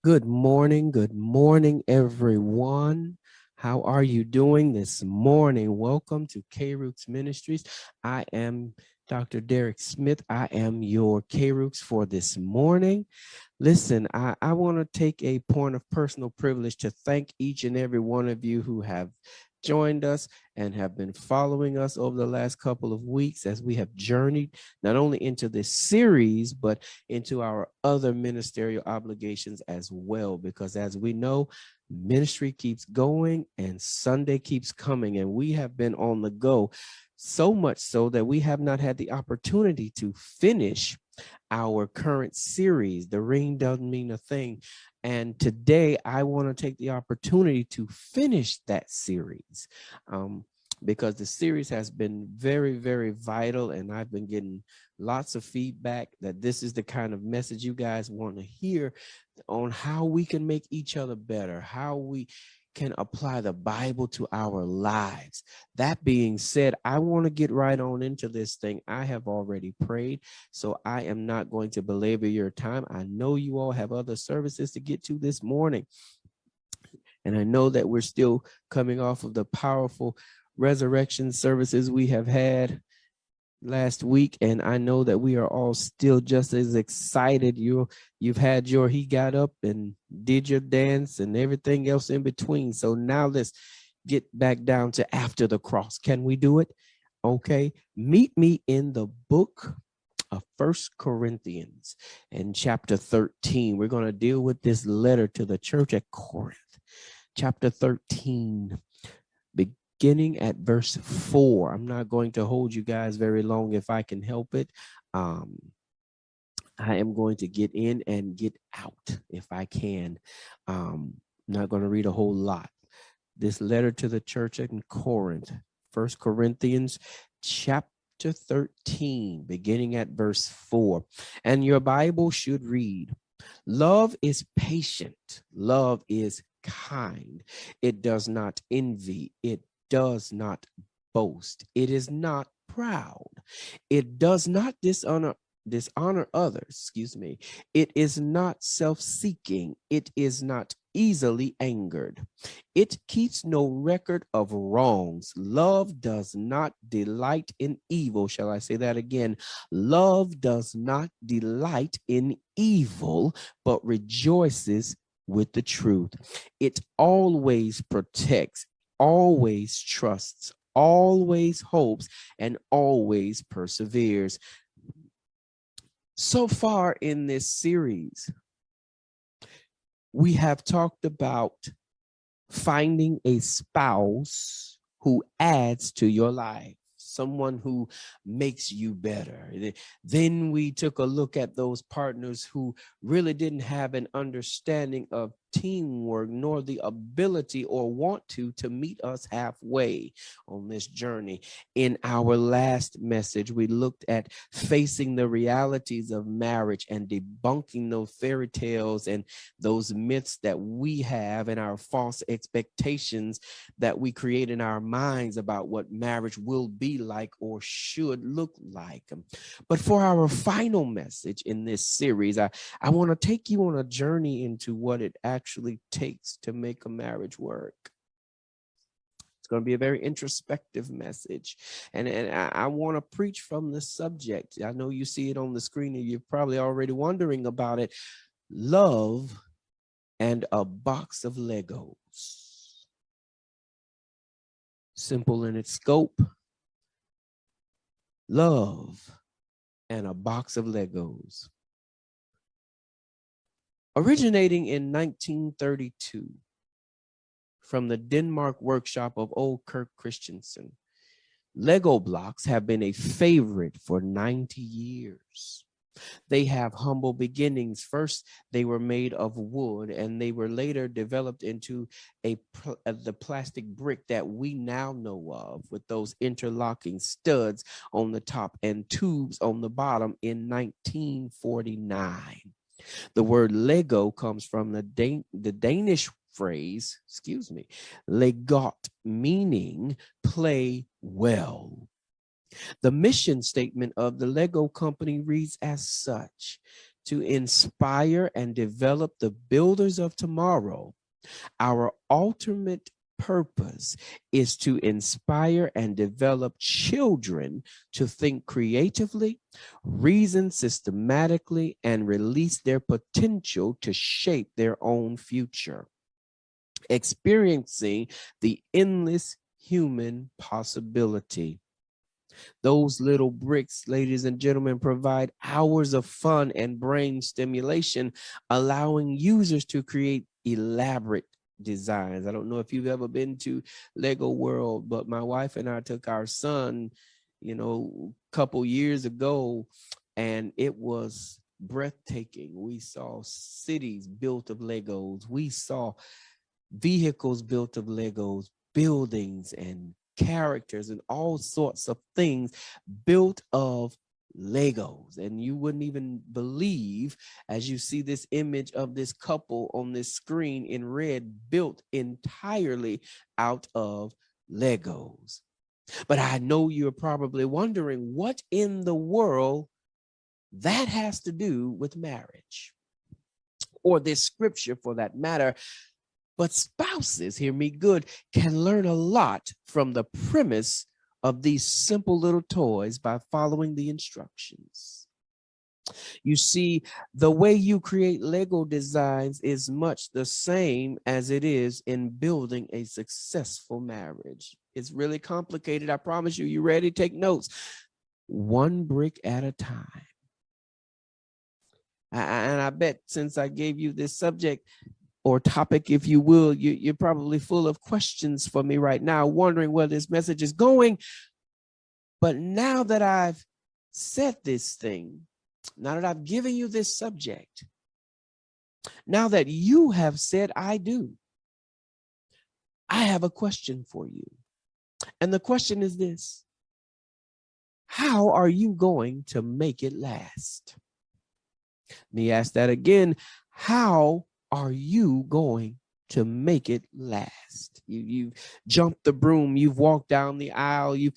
Good morning, everyone. How are you doing this morning? Welcome to Kerux Ministries. I am Dr. Derek Smith. I am your Kerux for this morning. Listen, I want to take a point of personal privilege to thank each and every one of you who have joined us and have been following us over the last couple of weeks as we have journeyed not only into this series, but into our other ministerial obligations as well. Because as we know, ministry keeps going and Sunday keeps coming, and we have been on the go, so much so that we have not had the opportunity to finish our current series. The ring doesn't mean a thing. And today I want to take the opportunity to finish that series because the series has been very, very vital. And I've been getting lots of feedback that this is the kind of message you guys want to hear on how we can make each other better, how we can apply the Bible to our lives. That being said, I want to get right on into this thing. I have already prayed, so I am not going to belabor your time. I know you all have other services to get to this morning, and I know that we're still coming off of the powerful resurrection services we have had last week, and I know that we are all still just as excited. You've had your he got up and did your dance and everything else in between. So now let's get back down to after the cross. Can we do it? Okay. Meet me in the book of 1 Corinthians in chapter 13. We're going to deal with this letter to the church at Corinth. Chapter 13. Beginning at verse 4. I'm not going to hold you guys very long if I can help it. I am going to get in and get out if I can. I'm not going to read a whole lot. This letter to the church in Corinth, 1 Corinthians chapter 13, beginning at verse 4. And your Bible should read, "Love is patient. Love is kind. It does not envy. It does not boast. It is not proud. It does not dishonor others. It is not self-seeking. It is not easily angered. It keeps no record of wrongs. Love does not delight in evil." Shall I say that again? Love does not delight in evil, but rejoices with the truth. It always protects, always trusts, always hopes, and always perseveres. So far in this series, we have talked about finding a spouse who adds to your life, someone who makes you better. Then we took a look at those partners who really didn't have an understanding of teamwork, nor the ability or want to meet us halfway on this journey. In our last message, we looked at facing the realities of marriage and debunking those fairy tales and those myths that we have and our false expectations that we create in our minds about what marriage will be like or should look like. But for our final message in this series, I want to take you on a journey into what it actually takes to make a marriage work. It's going to be a very introspective message. And I want to preach from the subject. I know you see it on the screen and you're probably already wondering about it. Love and a box of Legos. Simple in its scope. Love and a box of Legos. Originating in 1932 from the Denmark workshop of old Kirk Christensen, Lego blocks have been a favorite for 90 years. They have humble beginnings. First, they were made of wood, and they were later developed into the plastic brick that we now know of, with those interlocking studs on the top and tubes on the bottom in 1949. The word Lego comes from the Danish phrase, legot, meaning play well. The mission statement of the Lego company reads as such: to inspire and develop the builders of tomorrow. Our ultimate purpose is to inspire and develop children to think creatively, reason systematically, and release their potential to shape their own future, experiencing the endless human possibility. Those little bricks, ladies and gentlemen, provide hours of fun and brain stimulation, allowing users to create elaborate designs. I don't know if you've ever been to Lego World, but my wife and I took our son, a couple years ago, and it was breathtaking. We saw cities built of Legos. We saw vehicles built of Legos, buildings and characters and all sorts of things built of Legos. And you wouldn't even believe, as you see this image of this couple on this screen in red, built entirely out of Legos. But I know you're probably wondering what in the world that has to do with marriage, or this scripture for that matter. But spouses, hear me good, can learn a lot from the premise of these simple little toys by following the instructions. You see, the way you create Lego designs is much the same as it is in building a successful marriage. It's really complicated. I promise you. You ready? Take notes. One brick at a time. And I bet since I gave you this subject or topic, if you will, you're probably full of questions for me right now, wondering where this message is going. But now that I've said this thing, now that I've given you this subject, now that you have said I do, I have a question for you. And the question is this: how are you going to make it last? Let me ask that again. How are you going to make it last? You've jumped the broom, you've walked down the aisle, you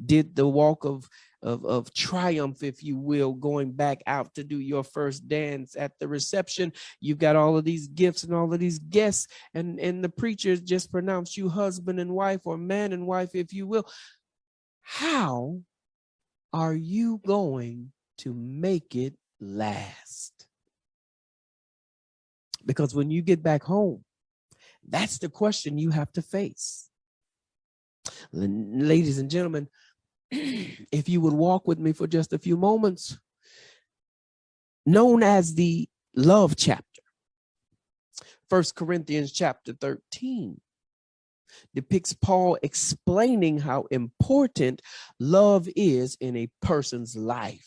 did the walk of triumph, if you will, going back out to do your first dance at the reception. You've got all of these gifts and all of these guests, and the preachers just pronounced you husband and wife, or man and wife, if you will. How are you going to make it last? Because when you get back home, that's the question you have to face. Ladies and gentlemen, if you would walk with me for just a few moments, known as the love chapter, 1 Corinthians chapter 13 depicts Paul explaining how important love is in a person's life.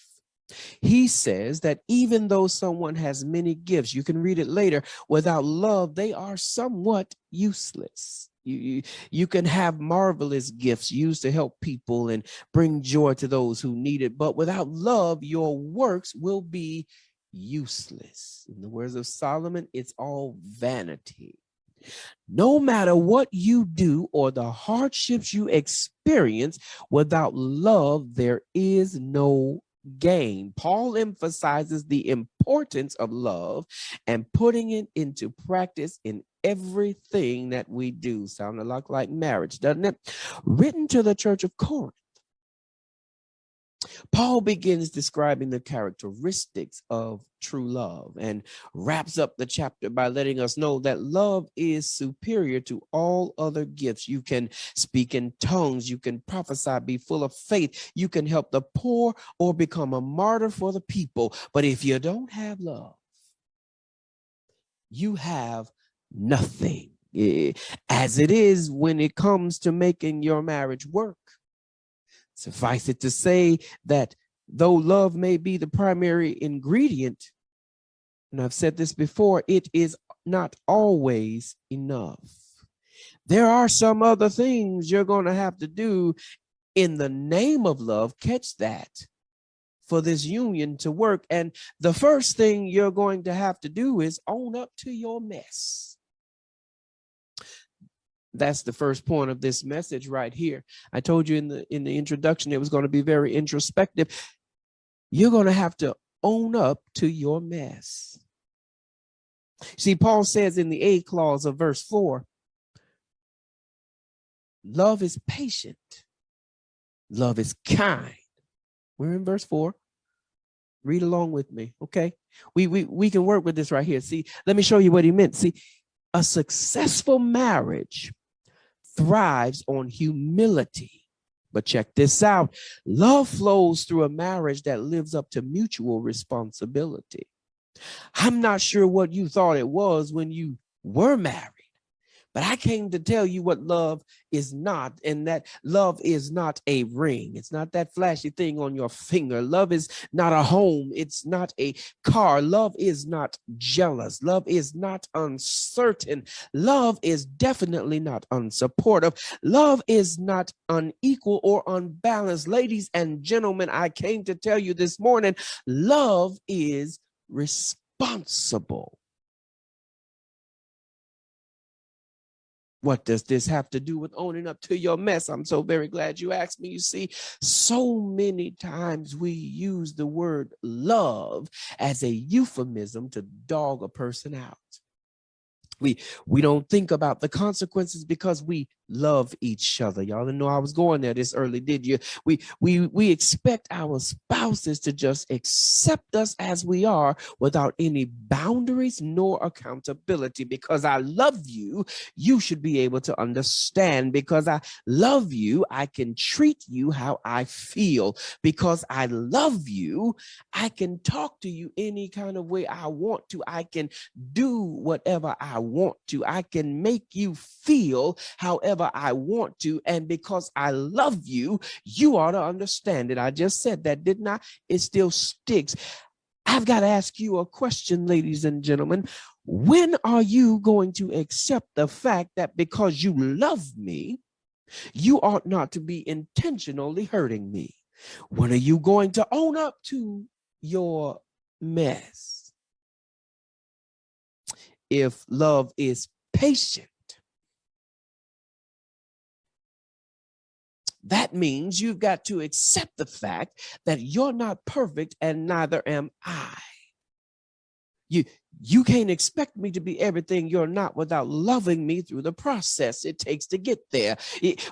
He says that even though someone has many gifts, you can read it later, without love, they are somewhat useless. You can have marvelous gifts used to help people and bring joy to those who need it, but without love, your works will be useless. In the words of Solomon, it's all vanity. No matter what you do or the hardships you experience, without love, there is no gain. Paul emphasizes the importance of love and putting it into practice in everything that we do. Sound a lot like marriage, doesn't it? Written to the church of Corinth, Paul begins describing the characteristics of true love and wraps up the chapter by letting us know that love is superior to all other gifts. You can speak in tongues, you can prophesy, be full of faith, you can help the poor or become a martyr for the people. But if you don't have love, you have nothing. As it is when it comes to making your marriage work. Suffice it to say that though love may be the primary ingredient, and I've said this before, it is not always enough. There are some other things you're going to have to do in the name of love, catch that, for this union to work. And the first thing you're going to have to do is own up to your mess. That's the first point of this message right here. I told you in the introduction it was going to be very introspective. You're going to have to own up to your mess. See, Paul says in the A clause of verse 4, love is patient. Love is kind. We're in verse 4. Read along with me, okay? We can work with this right here. See, let me show you what he meant. See, a successful marriage thrives on humility. But check this out. Love flows through a marriage that lives up to mutual responsibility. I'm not sure what you thought it was when you were married, but I came to tell you what love is not, and that love is not a ring. It's not that flashy thing on your finger. Love is not a home. It's not a car. Love is not jealous. Love is not uncertain. Love is definitely not unsupportive. Love is not unequal or unbalanced. Ladies and gentlemen, I came to tell you this morning, love is responsible. What does this have to do with owning up to your mess? I'm so very glad you asked me. You see, so many times we use the word love as a euphemism to dog a person out. We don't think about the consequences because we love each other. Y'all didn't know I was going there this early, did you? We expect our spouses to just accept us as we are without any boundaries nor accountability. Because I love you, you should be able to understand. Because I love you, I can treat you how I feel. Because I love you, I can talk to you any kind of way I want to. I can do whatever I want to. I can make you feel however I want to. And because I love you, you ought to understand it. I just said that, didn't I? It still sticks. I've got to ask you a question, ladies and gentlemen. When are you going to accept the fact that because you love me, you ought not to be intentionally hurting me? When are you going to own up to your mess? If love is patient, that means you've got to accept the fact that you're not perfect and neither am I. You can't expect me to be everything you're not without loving me through the process it takes to get there.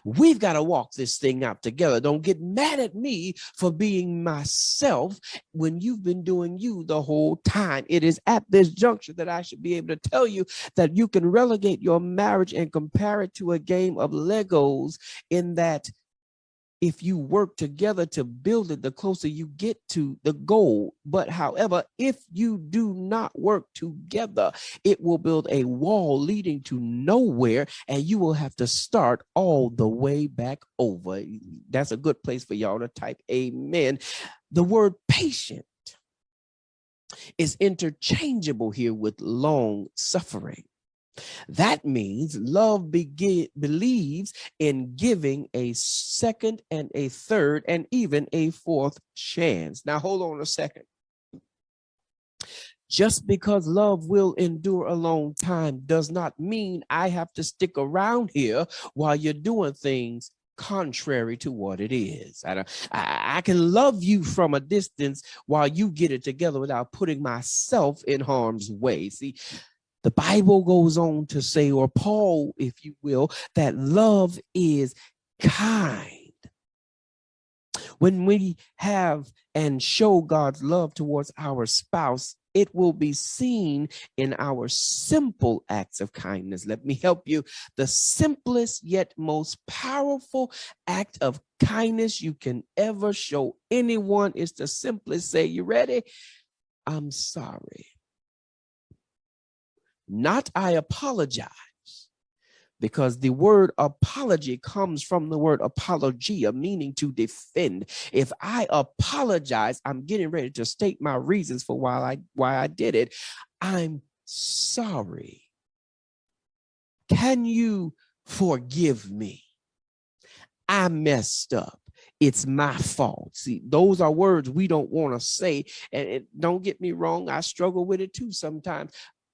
We've got to walk this thing out together. Don't get mad at me for being myself when you've been doing you the whole time. It is at this juncture that I should be able to tell you that you can relegate your marriage and compare it to a game of Legos, in that if you work together to build it, the closer you get to the goal. But however, if you do not work together, it will build a wall leading to nowhere, and you will have to start all the way back over. That's a good place for y'all to type amen. The word patient is interchangeable here with long suffering. That means love believes in giving a second and a third and even a fourth chance. Now, hold on a second. Just because love will endure a long time does not mean I have to stick around here while you're doing things contrary to what it is. I can love you from a distance while you get it together without putting myself in harm's way. See, the Bible goes on to say, or Paul, if you will, that love is kind. When we have and show God's love towards our spouse, it will be seen in our simple acts of kindness. Let me help you. The simplest yet most powerful act of kindness you can ever show anyone is to simply say, you ready? I'm sorry. Not I apologize, because the word apology comes from the word apologia, meaning to defend. If I apologize, I'm getting ready to state my reasons for why I did it. I'm sorry. Can you forgive me? I messed up. It's my fault. See, those are words we don't want to say. And don't get me wrong, I struggle with it too sometimes.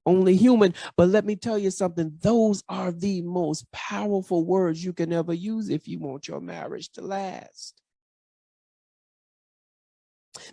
Only human. But let me tell you something. Those are the most powerful words you can ever use if you want your marriage to last.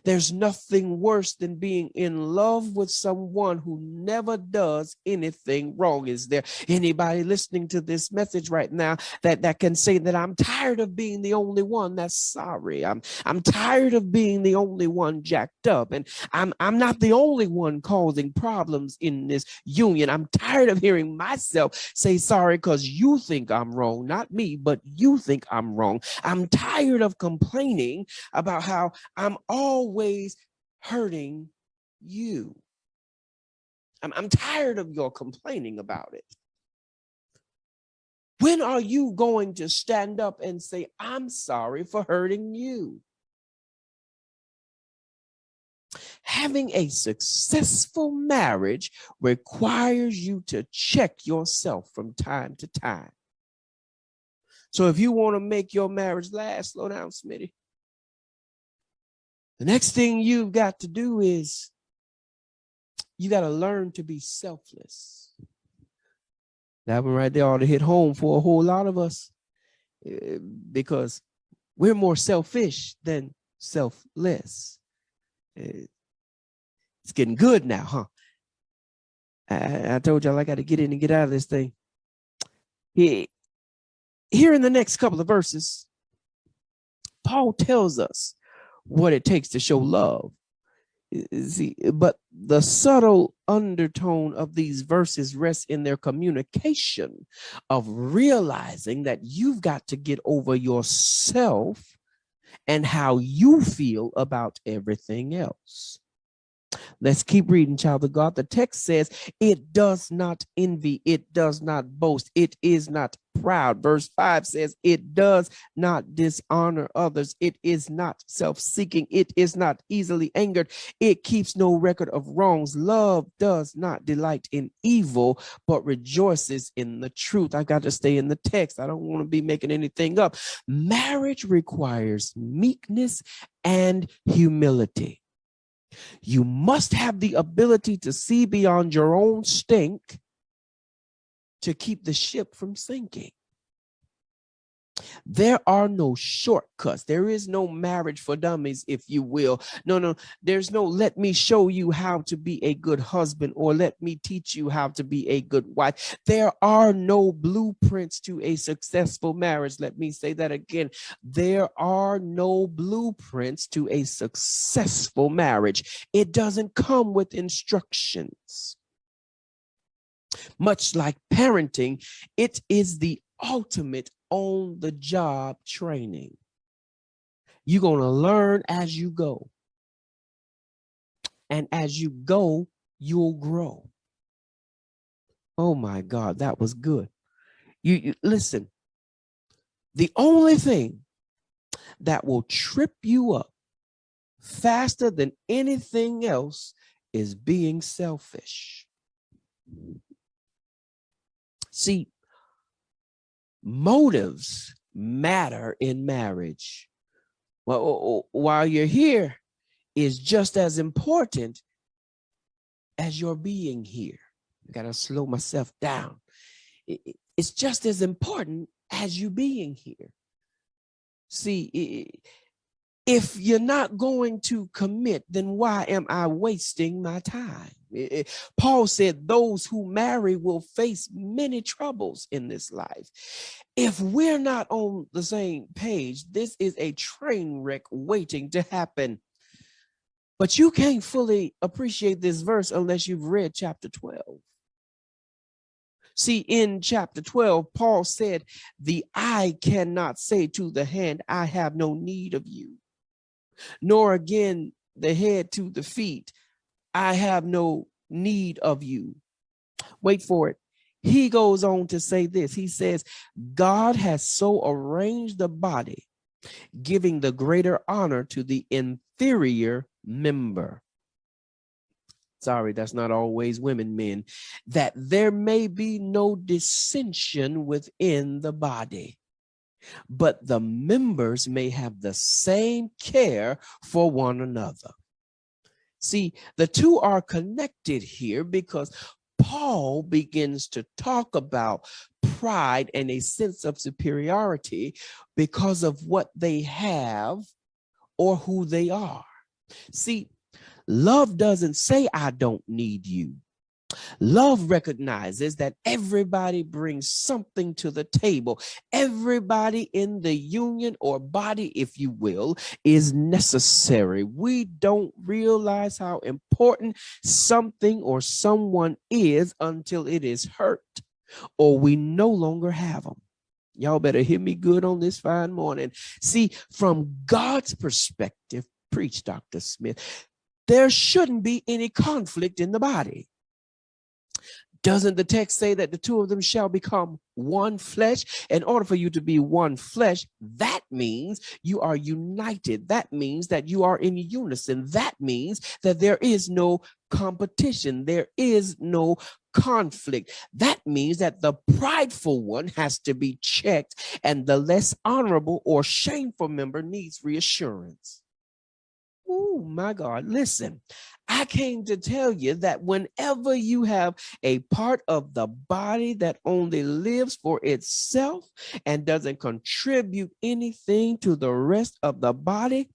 There's nothing worse than being in love with someone who never does anything wrong. Is there anybody listening to this message right now that can say that I'm tired of being the only one that's sorry? I'm tired of being the only one jacked up, and I'm not the only one causing problems in this union. I'm tired of hearing myself say sorry because you think I'm wrong, not me, but you think I'm wrong. I'm tired of complaining about how I'm always hurting you. I'm tired of your complaining about it. When are you going to stand up and say, I'm sorry for hurting you? Having a successful marriage requires you to check yourself from time to time. So if you want to make your marriage last, slow down, Smitty. The next thing you've got to do is you got to learn to be selfless. That one right there ought to hit home for a whole lot of us, because we're more selfish than selfless. It's getting good now, huh? I told y'all I got to get in and get out of this thing. Here in the next couple of verses, Paul tells us what it takes to show love. See, but the subtle undertone of these verses rests in their communication of realizing that you've got to get over yourself and how you feel about everything else. Let's keep reading, child of God. The text says, it does not envy, it does not boast, it is not proud. Verse 5 says, it does not dishonor others, it is not self-seeking, it is not easily angered, it keeps no record of wrongs. Love does not delight in evil, but rejoices in the truth. I got to stay in the text. I don't want to be making anything up. Marriage requires meekness and humility. You must have the ability to see beyond your own stink to keep the ship from sinking. There are no shortcuts. There is no marriage for dummies, if you will. No, there's no let me show you how to be a good husband or let me teach you how to be a good wife. There are no blueprints to a successful marriage. Let me say that again. There are no blueprints to a successful marriage. It doesn't come with instructions. Much like parenting, it is the ultimate on-the-job training. You're going to learn as you go. And as you go, you'll grow. Oh my God, that was good. You listen, the only thing that will trip you up faster than anything else is being selfish. See, motives matter in marriage. Well, while you're here is just as important as your being here. I gotta slow myself down. It's just as important as you being here. See, if you're not going to commit, then why am I wasting my time? Paul said those who marry will face many troubles in this life. If we're not on the same page, this is a train wreck waiting to happen. But you can't fully appreciate this verse unless you've read chapter 12. See, in chapter 12, Paul said, the eye cannot say to the hand, I have no need of you. Nor again the head to the feet, I have no need of you. Wait for it. He goes on to say this. He says, God has so arranged the body, giving the greater honor to the inferior member. Sorry, that's not always women, men. That there may be no dissension within the body, but the members may have the same care for one another. See, the two are connected here because Paul begins to talk about pride and a sense of superiority because of what they have or who they are. See, love doesn't say I don't need you. Love recognizes that everybody brings something to the table. Everybody in the union or body, if you will, is necessary. We don't realize how important something or someone is until it is hurt or we no longer have them. Y'all better hear me good on this fine morning. See, from God's perspective, preach, Dr. Smith, there shouldn't be any conflict in the body. Doesn't the text say that the two of them shall become one flesh? In order for you to be one flesh, that means you are united. That means that you are in unison. That means that there is no competition. There is no conflict. That means that the prideful one has to be checked, and the less honorable or shameful member needs reassurance. Oh my God, listen, I came to tell you that whenever you have a part of the body that only lives for itself and doesn't contribute anything to the rest of the body,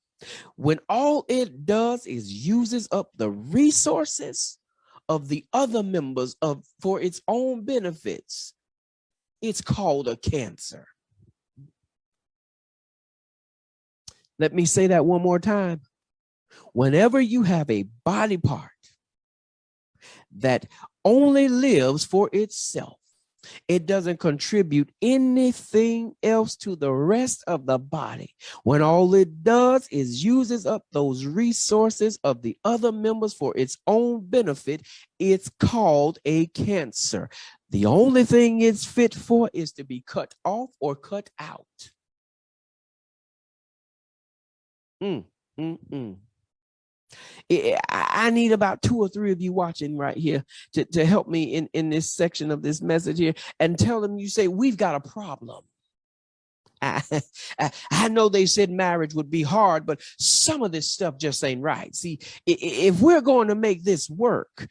when all it does is uses up the resources of the other members for its own benefits, it's called a cancer. Let me say that one more time. Whenever you have a body part that only lives for itself, it doesn't contribute anything else to the rest of the body. When all it does is uses up those resources of the other members for its own benefit, it's called a cancer. The only thing it's fit for is to be cut off or cut out. I need about 2 or 3 of you watching right here to help me in this section of this message here and tell them, you say, we've got a problem. I know they said marriage would be hard, but some of this stuff just ain't right. See, if we're going to make this work,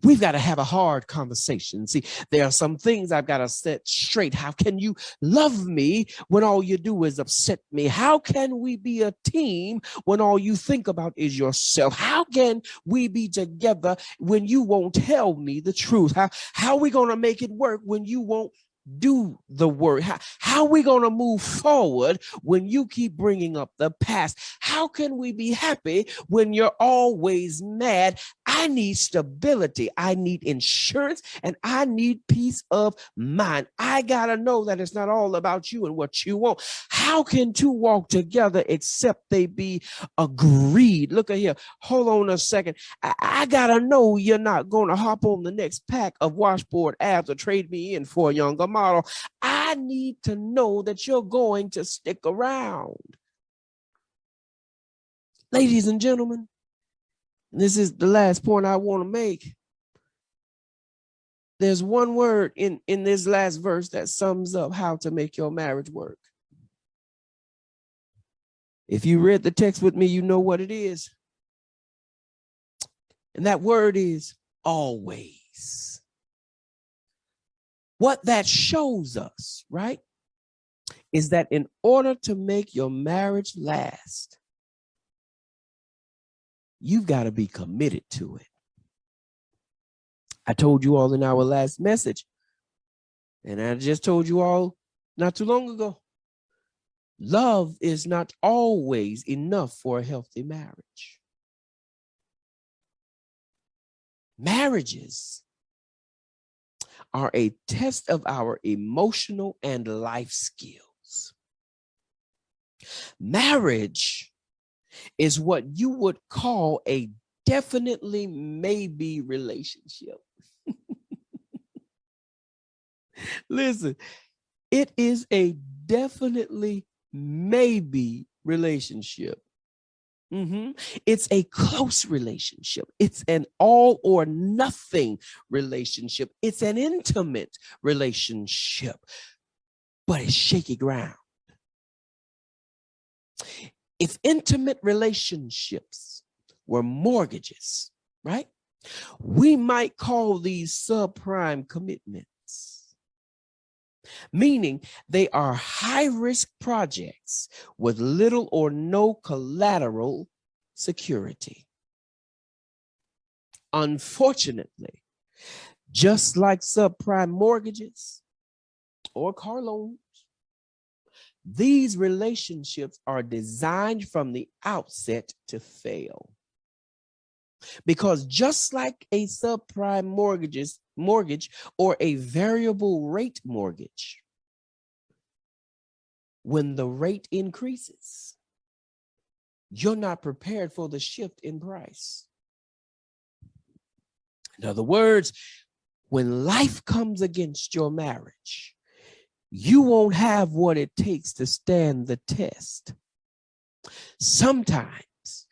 we've got to have a hard conversation. See, there are some things I've got to set straight. How can you love me when all you do is upset me? How can we be a team when all you think about is yourself? How can we be together when you won't tell me the truth? How are we going to make it work when you won't do the work? How are we going to move forward when you keep bringing up the past? How can we be happy when you're always mad? I need stability. I need insurance, and I need peace of mind. I got to know that it's not all about you and what you want. How can two walk together except they be agreed? Look at here. Hold on a second. I got to know you're not going to hop on the next pack of washboard abs or trade me in for a younger model. I need to know that you're going to stick around. Ladies and gentlemen, this is the last point I want to make. There's one word in this last verse that sums up how to make your marriage work. If you read the text with me, you know what it is. And that word is always. What that shows us, right, is that in order to make your marriage last, you've got to be committed to it. I told you all in our last message, and I just told you all not too long ago, love is not always enough for a healthy marriage. Marriages are a test of our emotional and life skills. Marriage is what you would call a definitely maybe relationship. Listen, it is a definitely maybe relationship. It's a close relationship. It's an all or nothing relationship. It's an intimate relationship, but it's shaky ground. If intimate relationships were mortgages, right, we might call these subprime commitments, meaning they are high-risk projects with little or no collateral security. Unfortunately, just like subprime mortgages or car loans, these relationships are designed from the outset to fail. Because just like a subprime mortgage or a variable rate mortgage, when the rate increases, you're not prepared for the shift in price. In other words, when life comes against your marriage, you won't have what it takes to stand the test. Sometimes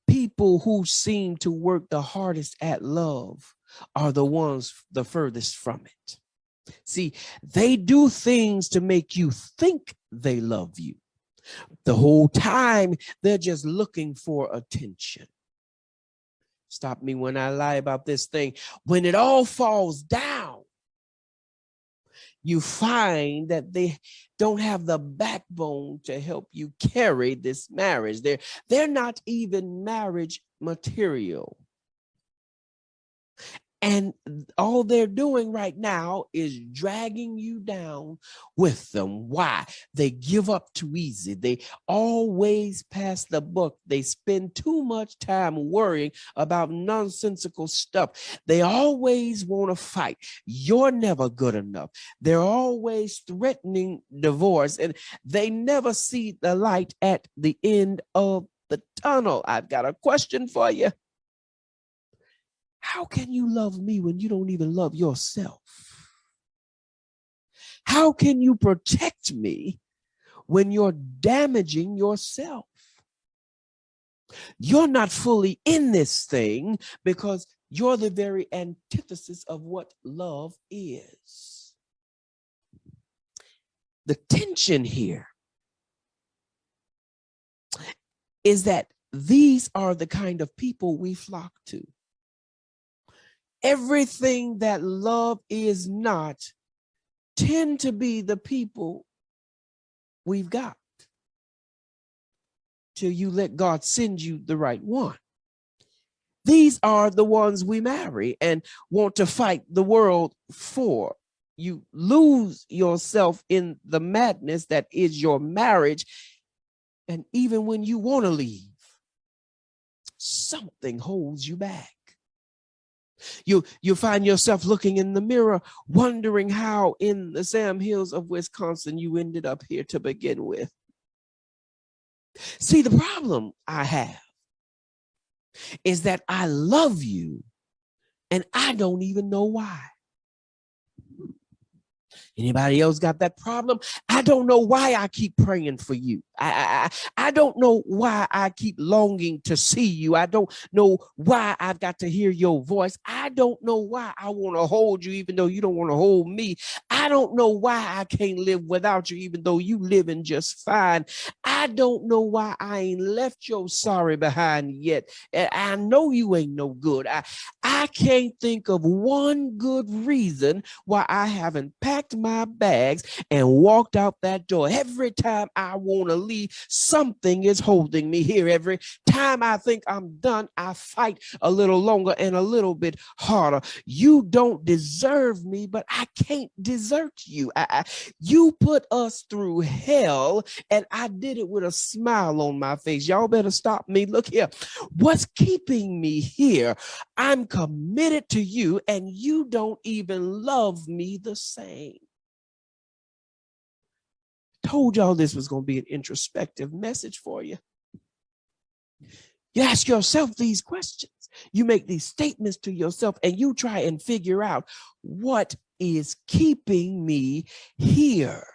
people who seem to work the hardest at love are the ones the furthest from it. See, they do things to make you think they love you. The whole time, they're just looking for attention. Stop me when I lie about this thing. When it all falls down, you find that they don't have the backbone to help you carry this marriage. They're not even marriage material. And all they're doing right now is dragging you down with them. Why? They give up too easy. They always pass the buck. They spend too much time worrying about nonsensical stuff. They always want to fight. You're never good enough. They're always threatening divorce, and they never see the light at the end of the tunnel. I've got a question for you. How can you love me when you don't even love yourself? How can you protect me when you're damaging yourself? You're not fully in this thing because you're the very antithesis of what love is. The tension here is that these are the kind of people we flock to. Everything that love is not tend to be the people we've got till you let God send you the right one. These are the ones we marry and want to fight the world for. You lose yourself in the madness that is your marriage. And even when you want to leave, something holds you back. You find yourself looking in the mirror, wondering how in the Sam Hills of Wisconsin you ended up here to begin with. See, the problem I have is that I love you and I don't even know why. Anybody else got that problem? I don't know why I keep praying for you. I don't know why I keep longing to see you. I don't know why I've got to hear your voice. I don't know why I want to hold you even though you don't want to hold me. I don't know why I can't live without you even though you living just fine. I don't know why I ain't left your sorry behind yet. And I know you ain't no good. I can't think of one good reason why I haven't packed my bags and walked out that door. Every time I want to leave, something is holding me here. Every time I think I'm done, I fight a little longer and a little bit harder. You don't deserve me, but I can't desert you. You put us through hell, and I did it with a smile on my face. Y'all better stop me. Look here. What's keeping me here? I'm committed to you, and you don't even love me the same. Told y'all this was going to be an introspective message for you. You ask yourself these questions. You make these statements to yourself, and you try and figure out what is keeping me here.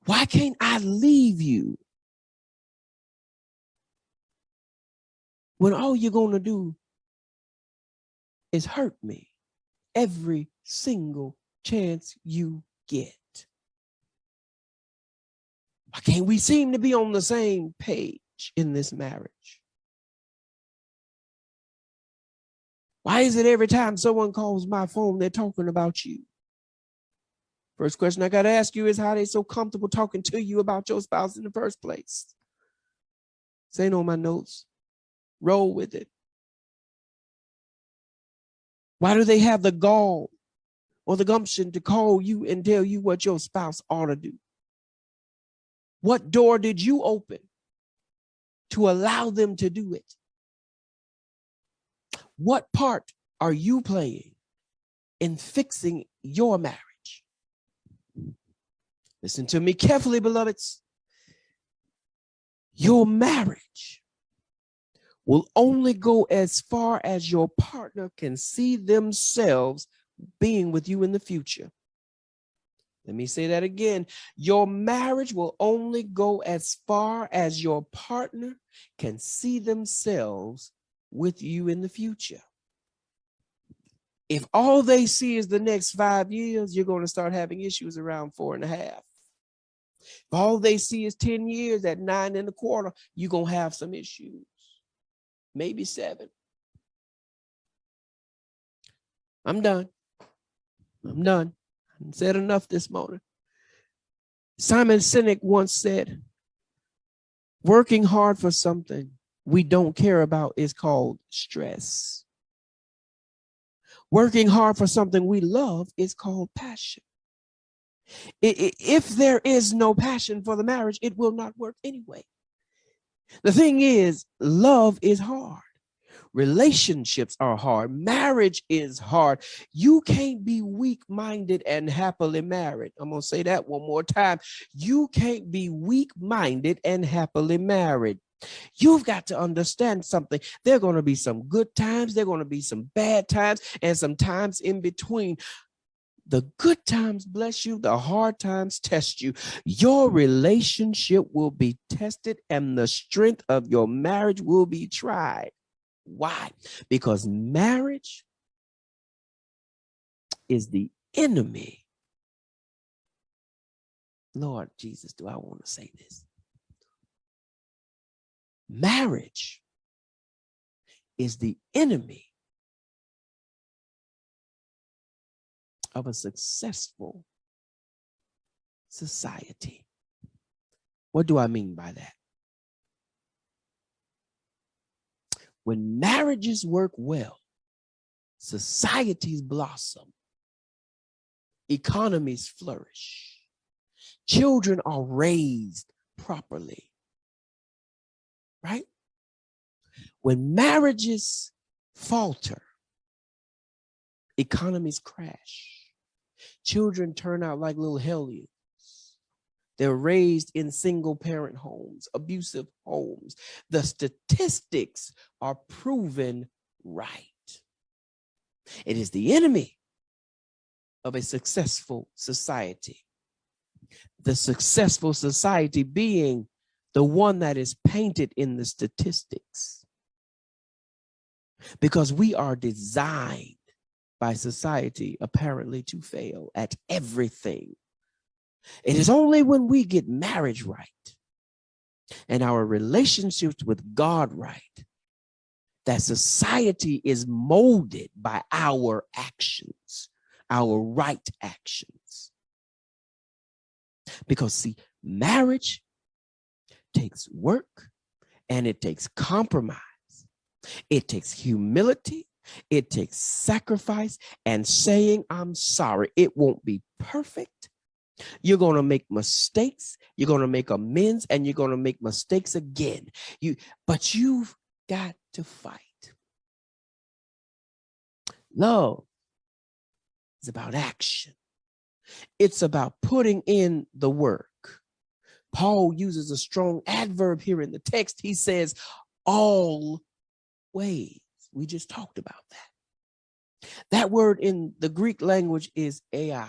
Why can't I leave you when all you're going to do is hurt me every single chance you get? Why can't we seem to be on the same page in this marriage? Why is it every time someone calls my phone, they're talking about you? First question I got to ask you is how they so comfortable talking to you about your spouse in the first place? This ain't on my notes. Roll with it. Why do they have the gall or the gumption to call you and tell you what your spouse ought to do? What door did you open to allow them to do it? What part are you playing in fixing your marriage? Listen to me carefully, beloveds. Your marriage will only go as far as your partner can see themselves being with you in the future. Let me say that again. Your marriage will only go as far as your partner can see themselves with you in the future. If all they see is the next 5 years, you're going to start having issues around 4.5. If all they see is 10 years at 9.25, you're going to have some issues. Maybe 7. I'm done. I said enough this morning. Simon Sinek once said, working hard for something we don't care about is called stress. Working hard for something we love is called passion. If there is no passion for the marriage, it will not work anyway. The thing is, love is hard. Relationships are hard. Marriage is hard. You can't be weak-minded and happily married. I'm going to say that one more time. You can't be weak-minded and happily married. You've got to understand something. There are going to be some good times. There are going to be some bad times and some times in between. The good times bless you. The hard times test you. Your relationship will be tested and the strength of your marriage will be tried. Why? Because marriage is the enemy. Lord Jesus, do I want to say this? Marriage is the enemy of a successful society. What do I mean by that? When marriages work well, societies blossom, economies flourish, children are raised properly, right? When marriages falter, economies crash. Children turn out like little hellions. They're raised in single-parent homes, abusive homes. The statistics are proven right. It is the enemy of a successful society. The successful society being the one that is painted in the statistics. Because we are designed by society apparently to fail at everything. It is only when we get marriage right and our relationships with God right that society is molded by our actions, our right actions. Because see, marriage takes work and it takes compromise. It takes humility. It takes sacrifice and saying, I'm sorry. It won't be perfect. You're going to make mistakes. You're going to make amends and you're going to make mistakes again. But you've got to fight. Love is about action. It's about putting in the work. Paul uses a strong adverb here in the text. He says, always. We just talked about that. That word in the Greek language is ai.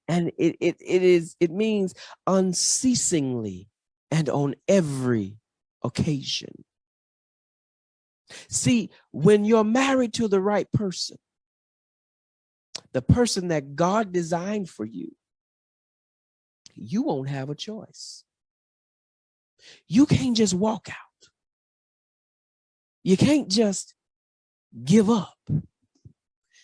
And it means unceasingly and on every occasion. See, when you're married to the right person, the person that God designed for you, you won't have a choice. You can't just walk out. You can't just give up.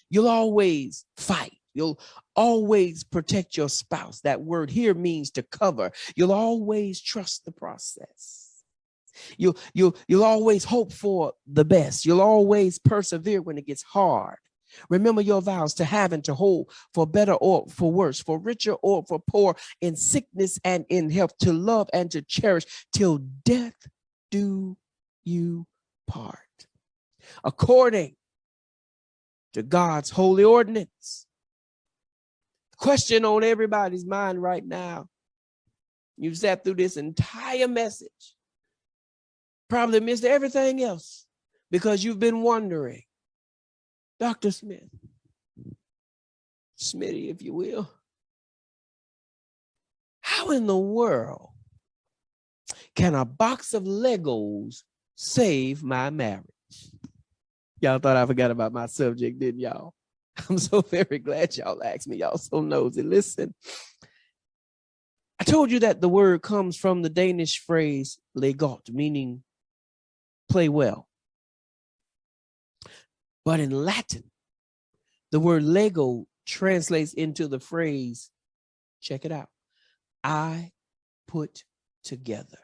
You'll always fight. You'll always protect your spouse. That word here means to cover. You'll always trust the process. You'll always hope for the best. You'll always persevere when it gets hard. Remember your vows to have and to hold, for better or for worse, for richer or for poor, in sickness and in health, to love and to cherish till death do you part. According to God's holy ordinance. Question on everybody's mind right now. You've sat through this entire message, probably missed everything else because you've been wondering, Dr. Smith, Smitty, if you will, how in the world can a box of Legos save my marriage? Y'all thought I forgot about my subject, didn't y'all? I'm so very glad y'all asked me. Y'all so nosy. Listen, I told you that the word comes from the Danish phrase "legot," meaning play well. But in Latin, the word Lego translates into the phrase, check it out, I put together.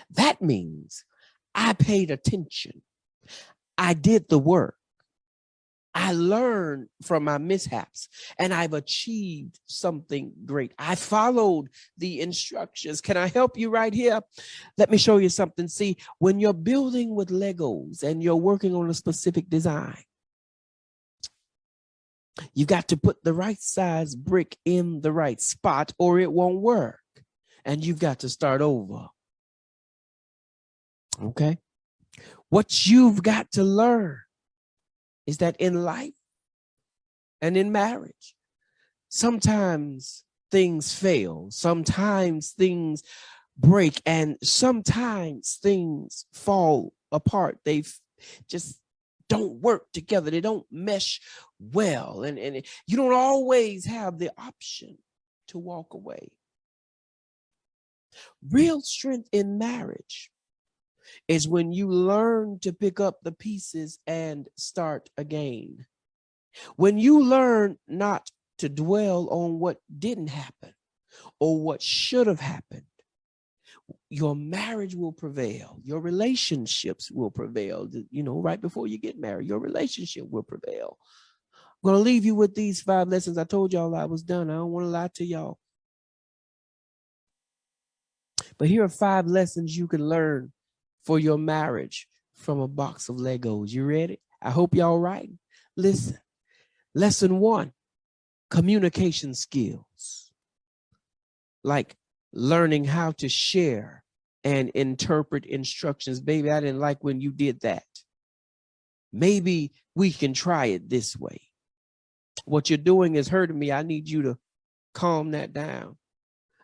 That means I paid attention. I did the work. I learned from my mishaps and I've achieved something great. I followed the instructions. Can I help you right here? Let me show you something. See, when you're building with Legos and you're working on a specific design, you got to put the right size brick in the right spot or it won't work. And you've got to start over. Okay? What you've got to learn is that in life and in marriage, sometimes things fail, sometimes things break, and sometimes things fall apart. They just don't work together. They don't mesh well. And you don't always have the option to walk away. Real strength in marriage is when you learn to pick up the pieces and start again. When you learn not to dwell on what didn't happen or what should have happened, your marriage will prevail. Your relationships will prevail. You know, right before you get married, your relationship will prevail. I'm going to leave you with these 5 lessons. I told y'all I was done. I don't want to lie to y'all. But here are 5 lessons you can learn for your marriage from a box of Legos. You ready? I hope y'all right. Listen, lesson 1, communication skills, like learning how to share and interpret instructions. Baby, I didn't like when you did that. Maybe we can try it this way. What you're doing is hurting me. I need you to calm that down.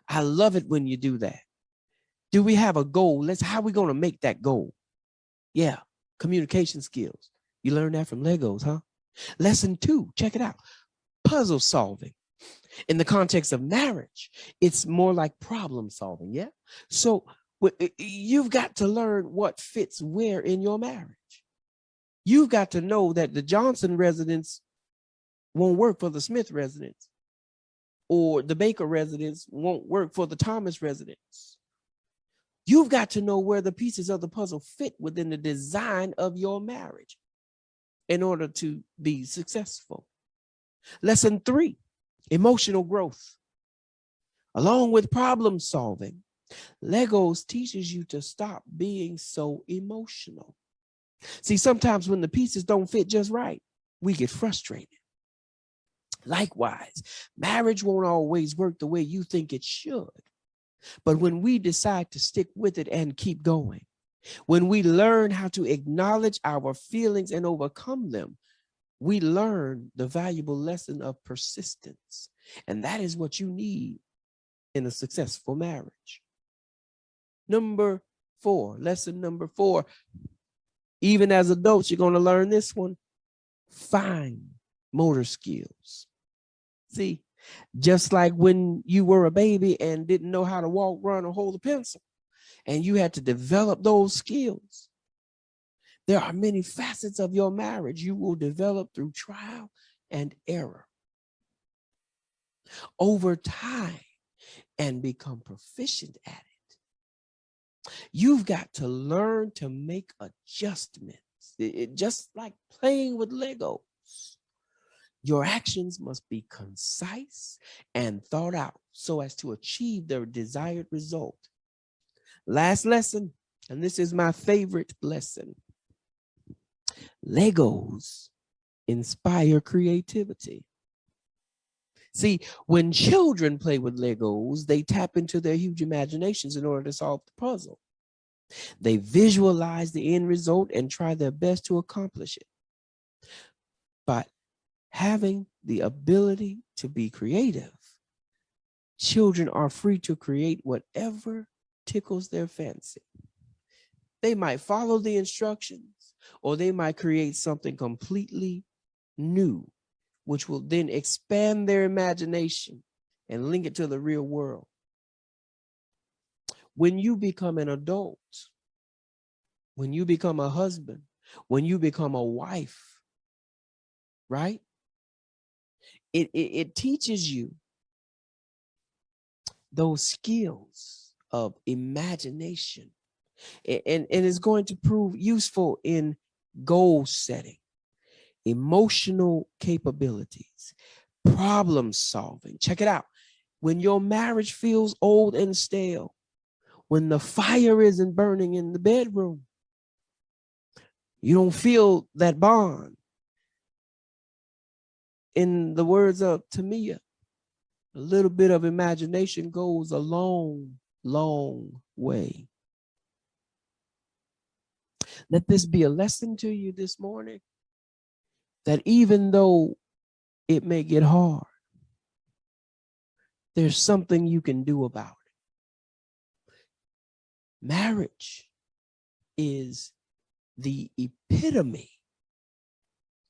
I love it when you do that. Do we have a goal? How are we going to make that goal? Yeah, communication skills. You learn that from Legos, huh? Lesson 2, check it out. Puzzle solving. In the context of marriage, it's more like problem solving, yeah? So you've got to learn what fits where in your marriage. You've got to know that the Johnson residence won't work for the Smith residence, or the Baker residence won't work for the Thomas residence. You've got to know where the pieces of the puzzle fit within the design of your marriage in order to be successful. Lesson 3, emotional growth. Along with problem solving, Legos teaches you to stop being so emotional. See, sometimes when the pieces don't fit just right, we get frustrated. Likewise, marriage won't always work the way you think it should. But when we decide to stick with it and keep going, when we learn how to acknowledge our feelings and overcome them, we learn the valuable lesson of persistence. And that is what you need in a successful marriage. Number 4, lesson number 4, even as adults, you're going to learn this one, fine motor skills. See, just like when you were a baby and didn't know how to walk, run, or hold a pencil, and you had to develop those skills. There are many facets of your marriage you will develop through trial and error over time and become proficient at it. You've got to learn to make adjustments. Just like playing with Legos. Your actions must be concise and thought out so as to achieve the desired result. Last lesson, and this is my favorite lesson. Legos inspire creativity. See, when children play with Legos, they tap into their huge imaginations in order to solve the puzzle. They visualize the end result and try their best to accomplish it. But having the ability to be creative, children are free to create whatever tickles their fancy. They might follow the instructions, or they might create something completely new, which will then expand their imagination and link it to the real world. When you become an adult, when you become a husband, when you become a wife, right? It teaches you those skills of imagination, and is going to prove useful in goal setting, emotional capabilities, problem solving. Check it out. When your marriage feels old and stale, when the fire isn't burning in the bedroom, you don't feel that bond. In the words of Tamia, a little bit of imagination goes a long, long way. Let this be a lesson to you this morning, that even though it may get hard, there's something you can do about it. Marriage is the epitome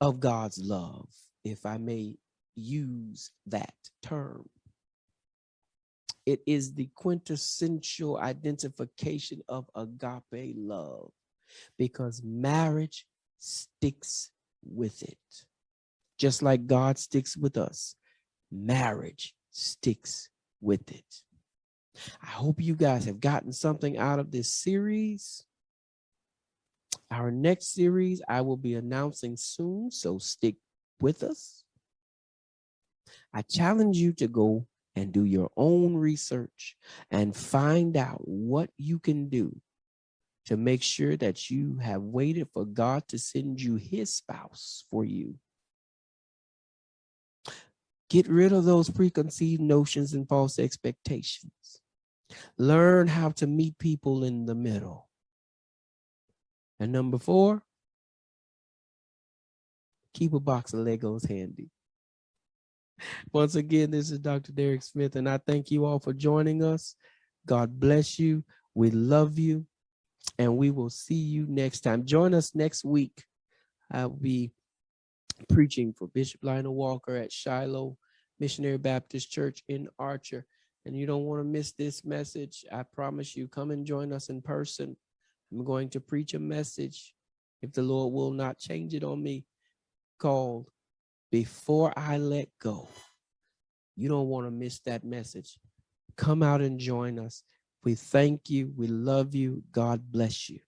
of God's love, if I may use that term. It is the quintessential identification of agape love, because marriage sticks with it. Just like God sticks with us, marriage sticks with it. I hope you guys have gotten something out of this series. Our next series I will be announcing soon, so stick with us. I challenge you to go and do your own research and find out what you can do to make sure that you have waited for God to send you his spouse for you. Get rid of those preconceived notions and false expectations. Learn how to meet people in the middle. And number 4, keep a box of Legos handy. Once again, this is Dr. Derek Smith, and I thank you all for joining us. God bless you. We love you, and we will see you next time. Join us next week. I'll be preaching for Bishop Lionel Walker at Shiloh Missionary Baptist Church in Archer. And you don't want to miss this message. I promise you, come and join us in person. I'm going to preach a message, if the Lord will not change it on me, called Before I Let Go. You don't want to miss that message. Come out and join us. We thank you. We love you. God bless you.